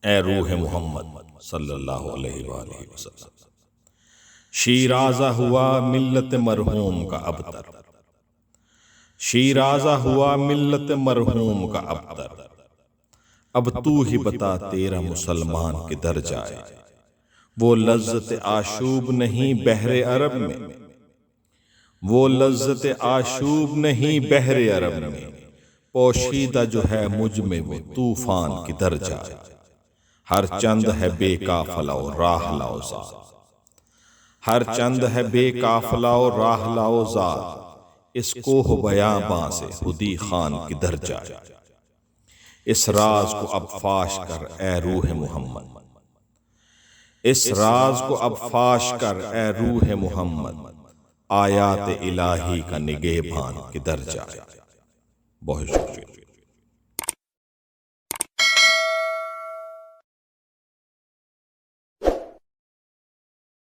اے روح محمد صلی اللہ علیہ وآلہ وسلم، شیرازہ ہوا ملت مرحوم کا ابتر، شیرازہ ہوا ملت مرحوم کا ابتر، اب تو ہی بتا تیرا مسلمان کدھر جائے، وہ لذت آشوب نہیں بحر عرب میں، وہ لذت آشوب نہیں بحر عرب میں، پوشیدہ جو ہے مجھ میں وہ طوفان کدھر جائے، ہر چند ہے بے قافلہ و راہ لاؤ زاد، ہر چند ہے بے قافلہ و راہ لاؤ زاد، اس کوہ بیاباں سے خودی خان کدھر جائے، اس راز کو اب فاش کر اے روح محمد، اس راز کو اب فاش کر اے روح محمد، آیات الہی کا نگہبان کدھر جائے۔ بہت شکریہ۔